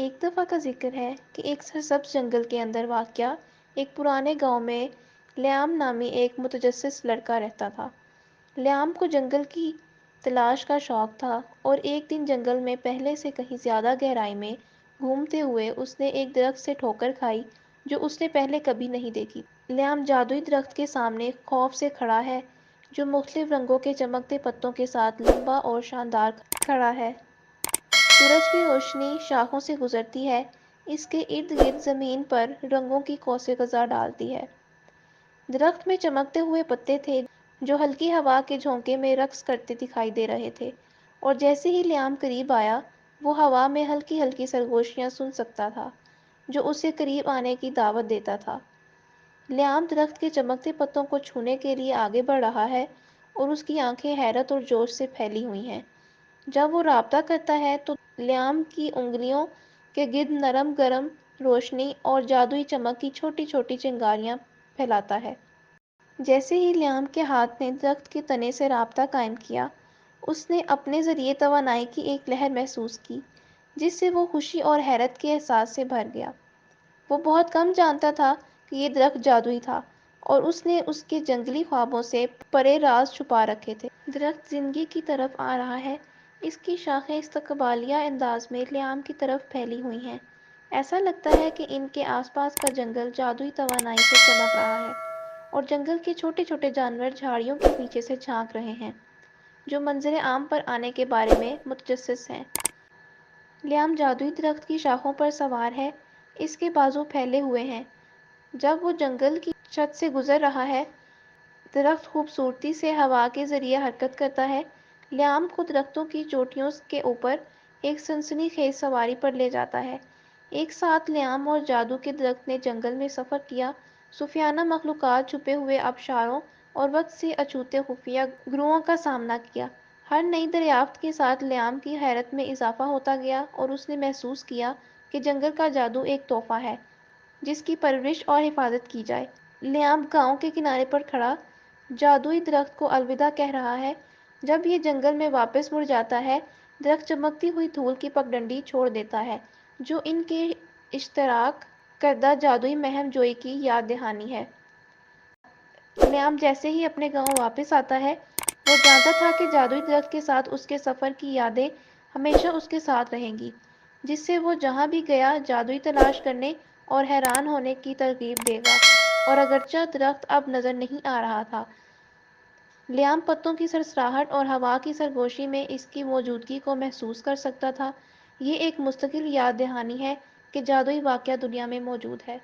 ایک دفعہ کا ذکر ہے کہ ایک سرسبز جنگل کے اندر واقع ایک پرانے گاؤں میں لیام نامی ایک متجسس لڑکا رہتا تھا۔ لیام کو جنگل کی تلاش کا شوق تھا اور ایک دن جنگل میں پہلے سے کہیں زیادہ گہرائی میں گھومتے ہوئے اس نے ایک درخت سے ٹھوکر کھائی جو اس نے پہلے کبھی نہیں دیکھی۔ لیام جادوئی درخت کے سامنے خوف سے کھڑا ہے جو مختلف رنگوں کے چمکتے پتوں کے ساتھ لمبا اور شاندار کھڑا ہے۔ سورج کی روشنی شاخوں سے گزرتی ہے، اس کے ارد گرد زمین پر رنگوں کی قوسیں قزح ڈالتی ہے۔ درخت میں چمکتے ہوئے پتے تھے جو ہلکی ہوا کے جھونکے میں رقص کرتے دکھائی دے رہے تھے، اور جیسے ہی لیام قریب آیا وہ ہوا میں ہلکی ہلکی سرگوشیاں سن سکتا تھا جو اسے قریب آنے کی دعوت دیتا تھا۔ لیام درخت کے چمکتے پتوں کو چھونے کے لیے آگے بڑھ رہا ہے اور اس کی آنکھیں حیرت اور جوش سے پھیلی ہوئی ہیں۔ جب وہ رابطہ کرتا ہے تو لیام کی انگلیوں کے گرد نرم گرم روشنی اور جادوئی چمک کی چھوٹی چھوٹی چنگاریاں پھیلاتا ہے۔ جیسے ہی لیام کے ہاتھ نے درخت کے تنے سے رابطہ قائم کیا، اس نے اپنے ذریعے توانائی کی ایک لہر محسوس کی جس سے وہ خوشی اور حیرت کے احساس سے بھر گیا۔ وہ بہت کم جانتا تھا کہ یہ درخت جادوئی تھا اور اس نے اس کے جنگلی خوابوں سے پرے راز چھپا رکھے تھے۔ درخت زندگی کی طرف آ رہا ہے، اس کی شاخیں استقبالیہ انداز میں لیام کی طرف پھیلی ہوئی ہیں۔ ایسا لگتا ہے کہ ان کے آس پاس کا جنگل جادوئی توانائی سے چمک رہا ہے اور جنگل کے چھوٹے چھوٹے جانور جھاڑیوں کے پیچھے سے جھانک رہے ہیں جو منظر عام پر آنے کے بارے میں متجسس ہیں۔ لیام جادوئی درخت کی شاخوں پر سوار ہے، اس کے بازو پھیلے ہوئے ہیں۔ جب وہ جنگل کی چھت سے گزر رہا ہے، درخت خوبصورتی سے ہوا کے ذریعے حرکت کرتا ہے۔ لیام کو درختوں کی چوٹیوں کے اوپر ایک سنسنی خیز سواری پر لے جاتا ہے۔ ایک ساتھ لیام اور جادو کے درخت نے جنگل میں سفر کیا، صوفیانہ مخلوقات، چھپے ہوئے آبشاروں اور وقت سے اچھوتے خفیہ گروہوں کا سامنا کیا۔ ہر نئی دریافت کے ساتھ لیام کی حیرت میں اضافہ ہوتا گیا اور اس نے محسوس کیا کہ جنگل کا جادو ایک تحفہ ہے جس کی پرورش اور حفاظت کی جائے۔ لیام گاؤں کے کنارے پر کھڑا جادوئی درخت کو الوداع کہہ رہا ہے۔ جب یہ جنگل میں واپس مڑ جاتا ہے، درخت چمکتی ہوئی دھول کی پگڈنڈی چھوڑ دیتا ہے جو ان کے اشتراک کردہ جادوئی مہم جوئی کی یاد دہانی ہے۔ لیام جیسے ہی اپنے گاؤں واپس آتا ہے، وہ جانتا تھا کہ جادوئی درخت کے ساتھ اس کے سفر کی یادیں ہمیشہ اس کے ساتھ رہیں گی، جس سے وہ جہاں بھی گیا جادوئی تلاش کرنے اور حیران ہونے کی ترغیب دے گا۔ اور اگرچہ درخت اب نظر نہیں آ رہا تھا، لیام پتوں کی سرسراہٹ اور ہوا کی سرگوشی میں اس کی موجودگی کو محسوس کر سکتا تھا۔ یہ ایک مستقل یاد دہانی ہے کہ جادوئی واقعہ دنیا میں موجود ہے۔